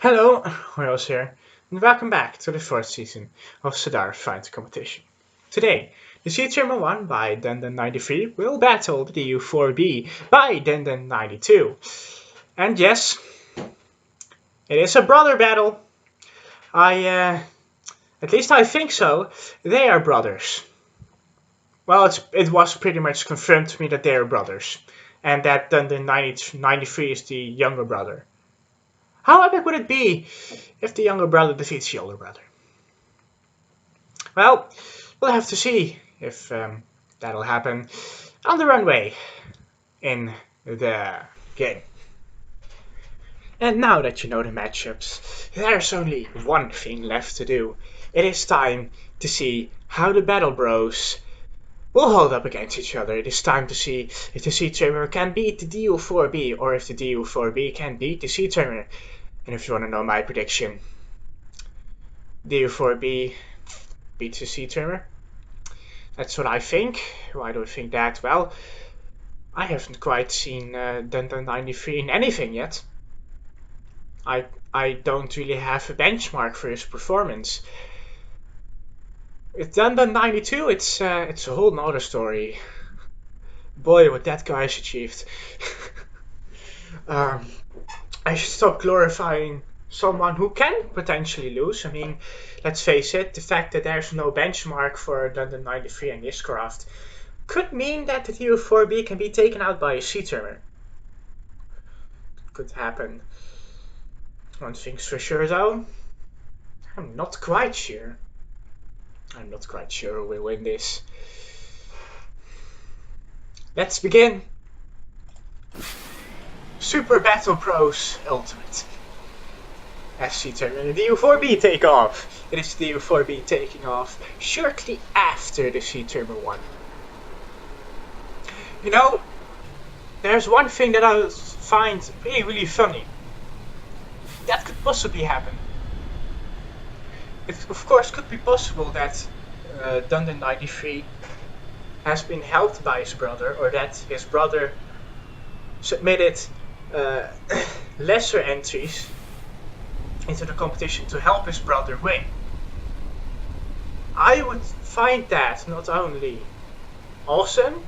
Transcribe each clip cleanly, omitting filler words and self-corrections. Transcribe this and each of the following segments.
Hello, Hojoz here, and welcome back to the fourth season of Cedara Fight Competition. Today, the C-Trimmer 1 by dundun93 will battle the DU4B by dundun92. And yes, it is a brother battle. At least I think so, they are brothers. Well, it was pretty much confirmed to me that they are brothers, and that dundun93 is the younger brother. How epic would it be if the younger brother defeats the older brother? Well, we'll have to see if that'll happen on the runway in the game. And now that you know the matchups, there's only one thing left to do. It is time to see how the Battle Bros will hold up against each other. It is time to see if the C-Trimmer can beat the DU4B or if the DU4B can beat the C-Trimmer. And if you want to know my prediction, DU4B beats the C-Trimmer. That's what I think. Why do I think that? Well, I haven't quite seen dundun93 in anything yet. I don't really have a benchmark for his performance. With dundun92, it's a whole nother story. Boy, what that guy has achieved. I should stop glorifying someone who can potentially lose. I mean, let's face it, the fact that there's no benchmark for dundun93 and this craft could mean that the DU4B can be taken out by a C-Trimmer. Could happen. One thing's for sure though, I'm not quite sure. I'm not quite sure who will win this. Let's begin. Super Battle Bros Ultimate. As C-Trimmer and the DU4B take off. It is the DU4B taking off shortly after the C-Trimmer 1. You know, there's one thing that I find really funny. That could possibly happen. It of course could be possible that dundun93 has been helped by his brother, or that his brother submitted lesser entries into the competition to help his brother win. I would find that not only awesome,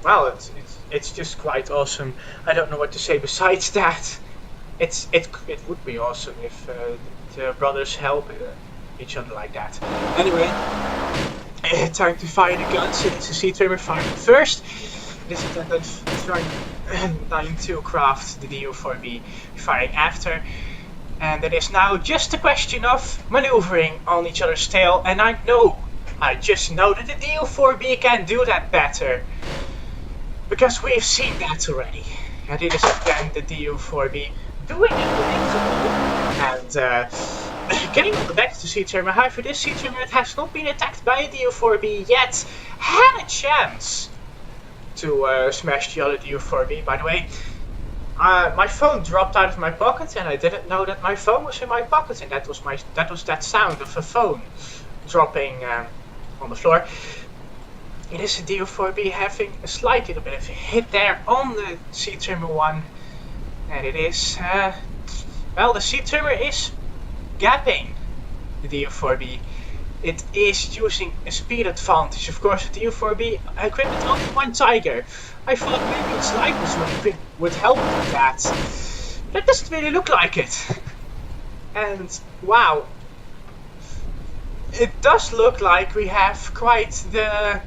well, it's just quite awesome. I don't know what to say besides that. It would be awesome if the brothers help each other like that. Anyway, time to fire the guns. It is a C-Trimmer firing first. This is the 92 craft, the DU4B firing after. And it is now just a question of maneuvering on each other's tail. And I just know that the DU4B can do that better. Because we've seen that already. And it is again the DU4B doing it and getting on the back to C-Trimmer. However, this C-Trimmer that has not been attacked by a DU4B yet had a chance to smash the other DU4B. By the way, my phone dropped out of my pocket and I didn't know that my phone was in my pocket, and that was that sound of a phone dropping on the floor. It is a DU4B having a slight little bit of a hit there on the C-Trimmer 1. And it is, well, the C-Trimmer is gapping the DU4B. It is using a speed advantage. Of course, the DU4B equipped with only one Tiger. I thought maybe its lightness would help with that. That doesn't really look like it. And, wow. It does look like we have quite the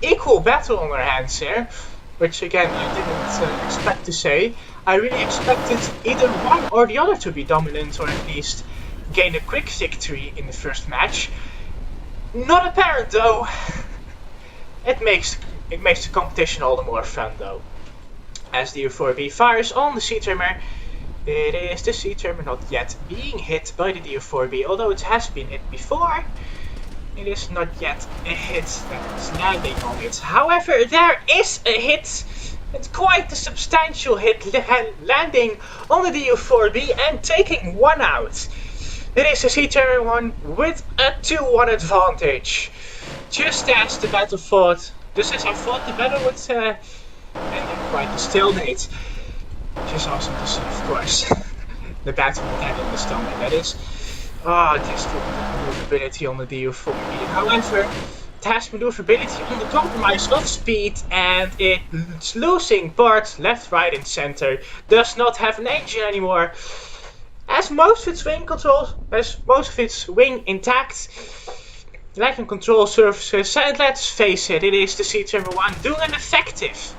equal battle on our hands here, which again I didn't expect to say. I really expected either one or the other to be dominant, or at least gain a quick victory in the first match. Not apparent though. It makes the competition all the more fun though. As the DU4B fires on the C-Trimmer, it is the C-Trimmer not yet being hit by the DU4B, although it has been hit before. It is not yet a hit that is landing on it. However, there is a hit. It's quite a substantial hit landing on the DU4B and taking one out. It is a C-Trimmer 1 with a 2-1 advantage. Just as the battle thought. Just as I thought the battle would end in quite a stalemate. Which is awesome to see, of course. the battle and in the stomach, that is. Ah, this maneuverability on the DU4B. However, it has maneuverability on the compromise of speed, and it's losing parts left, right, and center. Does not have an engine anymore. Has most of its wing controls, has most of its wing intact. Lacking control surfaces, and let's face it, it is the C-1 doing an effective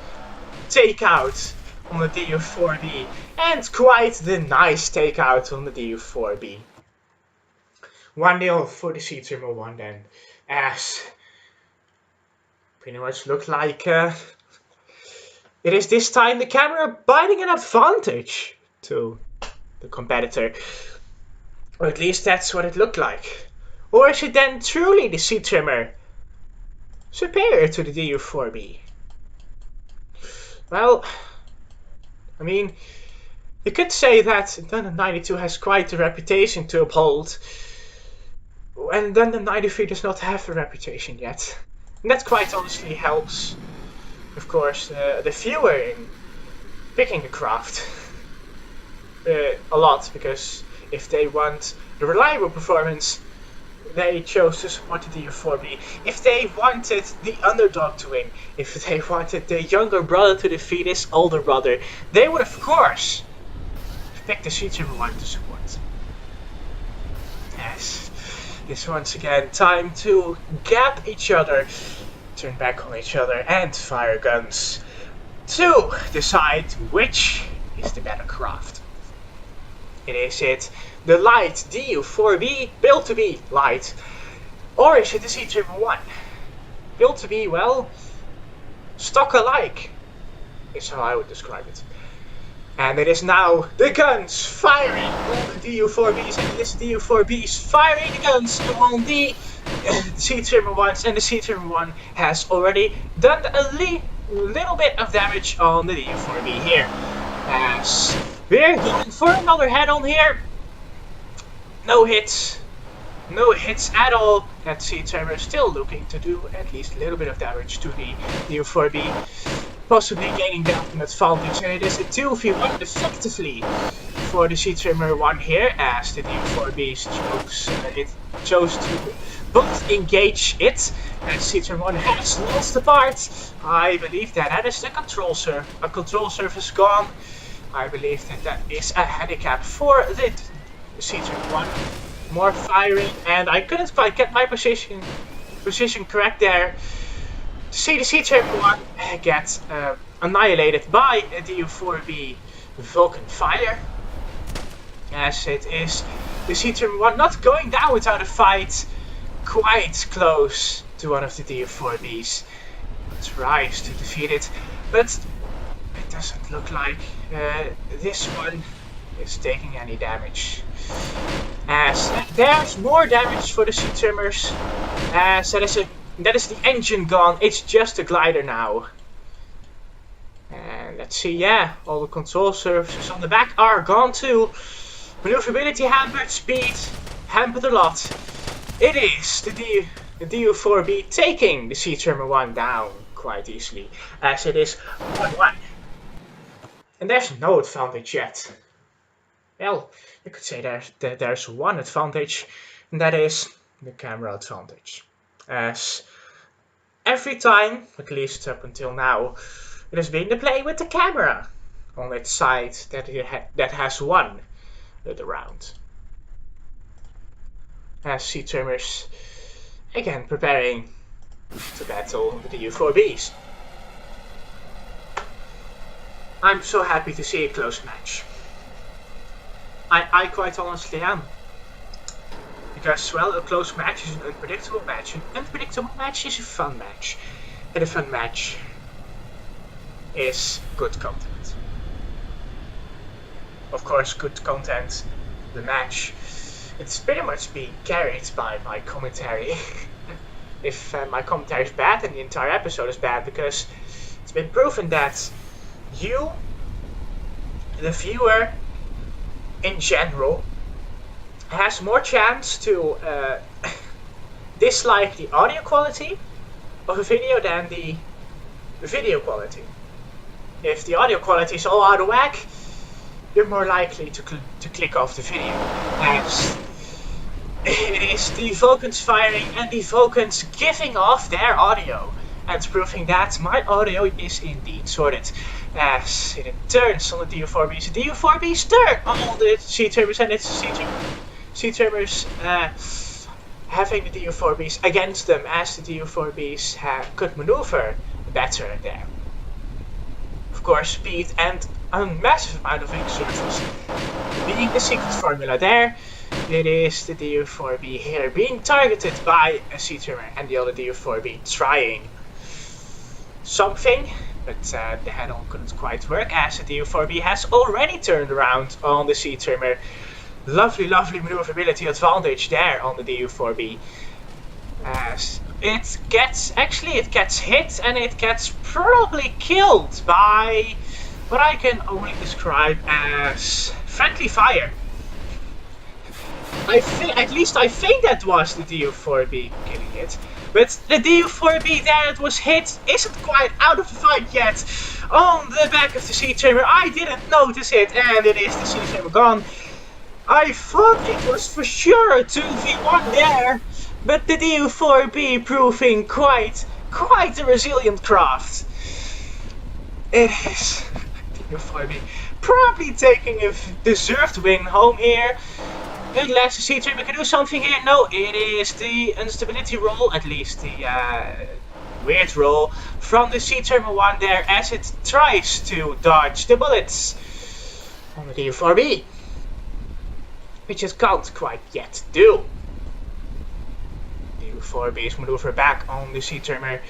takeout on the DU4B, and quite the nice takeout on the DU4B. 1-0 for the C-1 then, as pretty much looked like it is this time the camera biting an advantage to the competitor, or at least that's what it looked like. Or is it then truly the C-trimmer superior to the DU4B? Well, I mean, you could say that dundun 92 has quite a reputation to uphold, and dundun 93 does not have a reputation yet. And that quite honestly helps, of course, the viewer in picking a craft a lot, because if they want the reliable performance, they chose to support the DU4B. If they wanted the underdog to win, if they wanted the younger brother to defeat his older brother, they would of course pick the C-1 to support. Yes, it's once again time to gap each other, turn back on each other, and fire guns to decide which is the better craft. Is it the light DU4B, built to be light, or is it the C-1? Built to be, well, stock alike, is how I would describe it. And it is now the guns firing on the DU4Bs, and this DU4Bs firing the guns on the C-1s, and the C-1 has already done a little bit of damage on the DU4B here. As we're going for another head-on here. No hits. No hits at all. That C-trimmer still looking to do at least a little bit of damage to the DU4B. Possibly gaining down an advantage. And it is a 2v1 effectively for the C-trimmer 1 here, as the DU4B chose to both engage it. And C-trimmer 1 has lost the part. I believe that is the control surface. A control surface gone. I believe that is a handicap for the C-trimmer 1. More firing, and I couldn't quite get my position correct there. To see the C-trimmer 1 get annihilated by a DU4B Vulcan fire. As it is the C-trimmer 1 not going down without a fight. Quite close to one of the DU4Bs. Tries to defeat it, but it doesn't look like this one is taking any damage. As there's more damage for the C-trimmers, as that is the engine gone. It's just a glider now. And let's see, yeah, all the control surfaces on the back are gone too. Maneuverability hampered, speed hampered a lot. It is the DU4B taking the C-trimmer 1 down quite easily, as it is 1-1. And there's no advantage yet. Well, you could say there's one advantage, and that is the camera advantage. As every time, at least up until now, it has been the play with the camera on its side that has won the round. As C-trimmers again preparing to battle the DU4Bs. I'm so happy to see a close match. I quite honestly am. Because, well, a close match is an unpredictable match. An unpredictable match is a fun match. And a fun match is good content. Of course, good content, the match, it's pretty much being carried by my commentary. If my commentary is bad, then the entire episode is bad, because it's been proven that you, the viewer, in general, has more chance to dislike the audio quality of a video than the video quality. If the audio quality is all out of whack, you're more likely to click off the video. As it is the Vulcans firing and the Vulcans giving off their audio, and proving that my audio is indeed sorted. As it turns on the DU4Bs, the DU4Bs turn on all the C-Termers, and it's C-Termers having the DU4Bs against them, as the DU4Bs could maneuver better there. Of course, speed and a massive amount of exertions being the secret formula there. It is the DU4B here being targeted by a C-Termer and the other DU4B trying something, but the head-on couldn't quite work, as the DU4B has already turned around on the C-Termer. Lovely maneuverability advantage there on the DU4B. As it gets hit, and it gets probably killed by what I can only describe as friendly fire. I think that was the DU4B killing it. But the DU4B that was hit isn't quite out of the fight yet. On the back of the C-Termer, I didn't notice it, and it is the C-Termer gone. I thought it was for sure a 2v1 there, but the DU4B proving quite a resilient craft. It is DU4B probably taking a deserved win home here. Unless the C-Termer can do something here. No, it is the instability roll, at least the weird roll from the C-Termer 1 there, as it tries to dodge the bullets on the DU4B, which it can't quite yet do. DU4B's maneuver back on the C-Termer.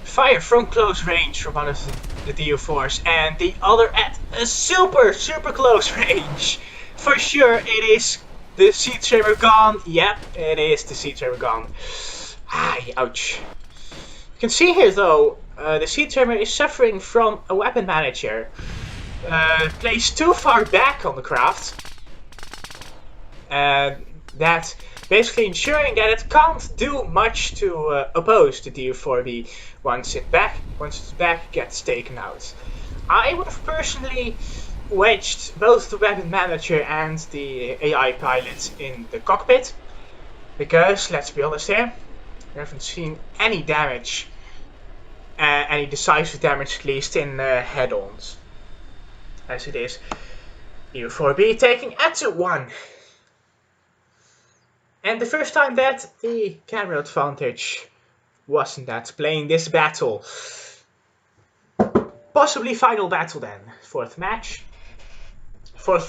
Fire from close range from one of the DU4s, and the other at a super close range. For sure, it is the C-Termer gone. Yep, it is the C-Termer gone. Ouch. You can see here though, the C-Termer is suffering from a weapon manager. Placed too far back on the craft. That basically ensuring that it can't do much to oppose the DU4B once its back gets taken out. I would have personally wedged both the weapon manager and the AI pilot in the cockpit, because let's be honest here, we haven't seen any damage, any decisive damage at least in head-ons, as it is DU4B taking a 2-1. And the first time that the camera advantage wasn't that playing this battle. Possibly final battle then, fourth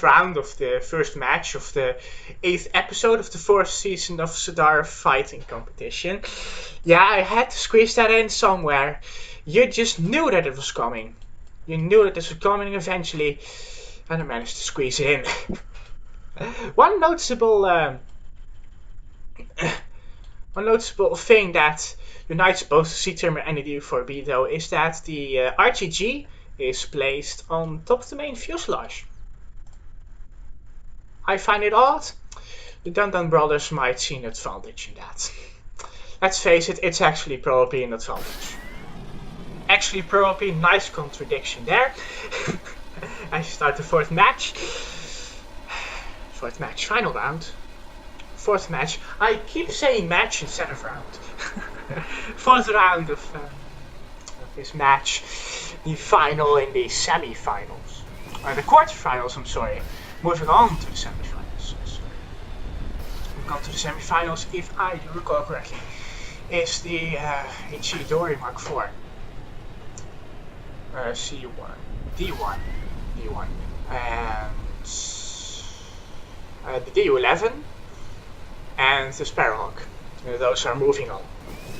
round of the first match of the 8th episode of the 4th season of Cedara fighting competition. Yeah, I had to squeeze that in somewhere. You just knew that it was coming. You knew that this was coming eventually, and I managed to squeeze it in. One noticeable thing that unites both the C-Termer and the DU4B though is that the RTG is placed on top of the main fuselage. I find it odd. The Dundun brothers might see an advantage in that. Let's face it, it's actually probably an advantage. Actually probably a nice contradiction there. I start the fourth match. Final round. Fourth match. I keep saying match instead of round. Fourth round of this match. The final in the semifinals. The quarterfinals, I'm sorry. Moving on to the semifinals. Moving on to the semifinals, if I recall correctly, is the HE Dory Mark IV. C1, D1, and the DU11 and the Sparrowhawk. Those are moving on to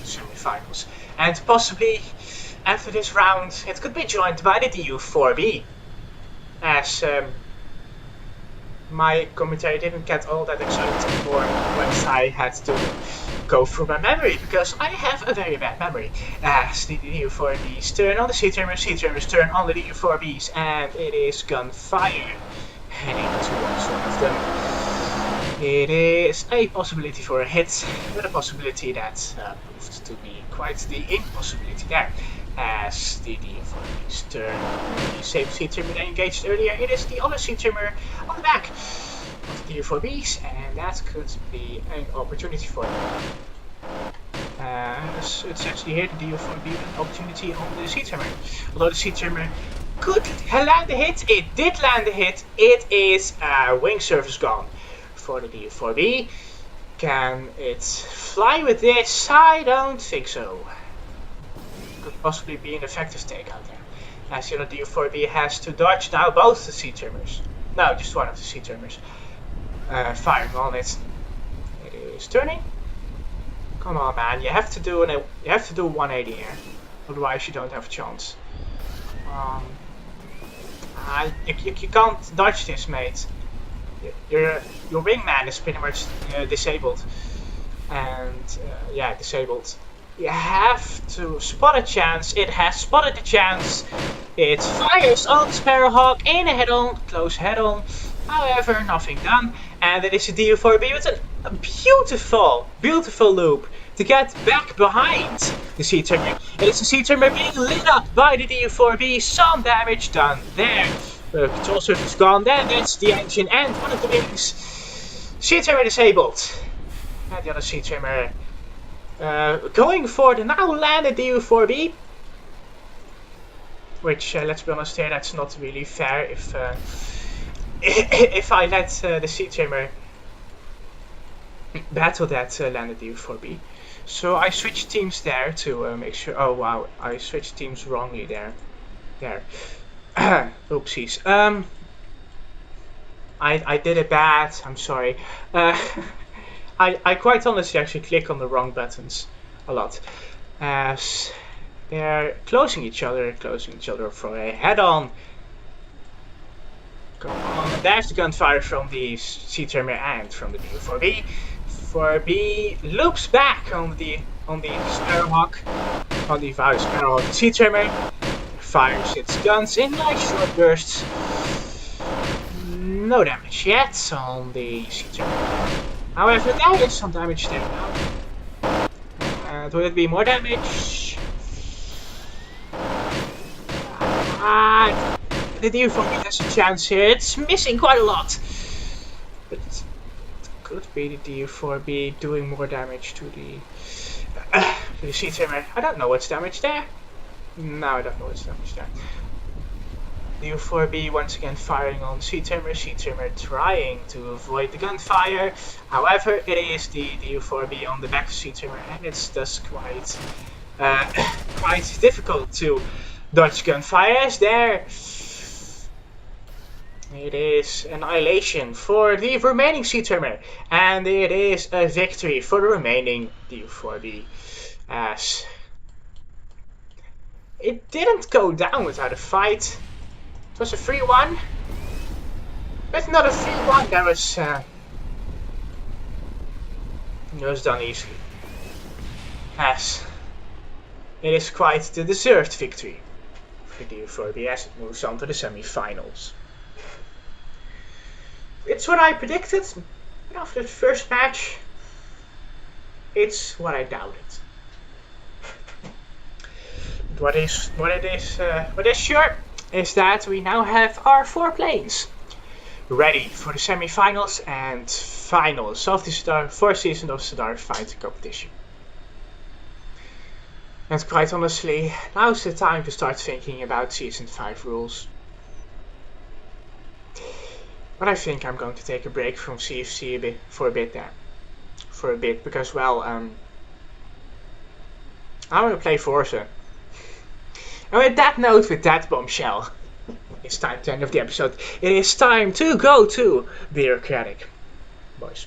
the semifinals. And possibly after this round, it could be joined by the DU4B, as my commentary didn't get all that excited anymore once I had to go through my memory, because I have a very bad memory. As the DU4Bs turn on the C-Termers, C-Termers turn on the DU4Bs, and it is gunfire heading towards one of them. It is a possibility for a hit, but a possibility that proved to be quite the impossibility there. as the D4B's turn. The same sea trimmer that engaged earlier, it is the other sea trimmer on the back of the D4B's, and that could be an opportunity for them. It's actually here the D4B an opportunity on the sea trimmer. Although the sea trimmer could land a hit, it did land a hit. It is wing surface gone for the D4B. Can it fly with this? I don't think so. Could possibly be an effective take out there. As you know, the D4B has to dodge now both the sea trimmers. No, just one of the sea trimmers. Firing on it. It is turning. Come on, man! You have to do 180 here, otherwise you don't have a chance. You can't dodge this, mate. Your wingman is pretty much disabled, and yeah, disabled. You have to spot a chance. It has spotted the chance. It fires on the Sparrowhawk in a head-on, close head-on. However, nothing done, and it is a D4B with a beautiful, beautiful loop to get back behind the sea trimmer. It is the sea trimmer being lit up by the D4B. Some damage done there. Control surface gone. Then that's the engine and one of the wings. Sea trimmer disabled. And the other sea trimmer going for the now landed D4B. Which, let's be honest here, that's not really fair if I let the sea trimmer battle that landed D4B. So I switched teams there to make sure. Oh wow, I switched teams wrongly there. Oopsies. I did it bad. I'm sorry. I quite honestly actually click on the wrong buttons a lot. As they're closing each other for a head-on. Come on, there's the gunfire from the sea trimmer and from the D4B. 4B loops back on the Sparrowhawk, on the Sparrowhawk sea trimmer, fires its guns in nice short bursts. No damage yet on the sea trimmer. However, there is some damage there now. And will it be more damage? The D4B has a chance here. It's missing quite a lot. But it could be the D4B doing more damage to the sea trimmer. I don't know what's damage there. No, I don't know what's damage there. D4B once again firing on sea trimmer trying to avoid the gunfire. However, it is the D4B on the back of sea trimmer, and it's thus quite difficult to dodge gunfire. As there, it is annihilation for the remaining sea trimmer, and it is a victory for the remaining D4B. As it didn't go down without a fight. It was a 3-1, but not a 3-1 that was done easily. As it is quite the deserved victory for the D4B as it moves on to the semi-finals. It's what I predicted, but after the first match, it's what I doubted. What is sure is that we now have our 4 planes ready for the semi-finals and finals of the 4th season of Cedara fighting competition. And quite honestly, now's the time to start thinking about season 5 rules. But I think I'm going to take a break from CFC for a bit because, well, I want to play Forza. And with that note, with that bombshell, it's time to end of the episode. It is time to go to Bureaucratic. Boys,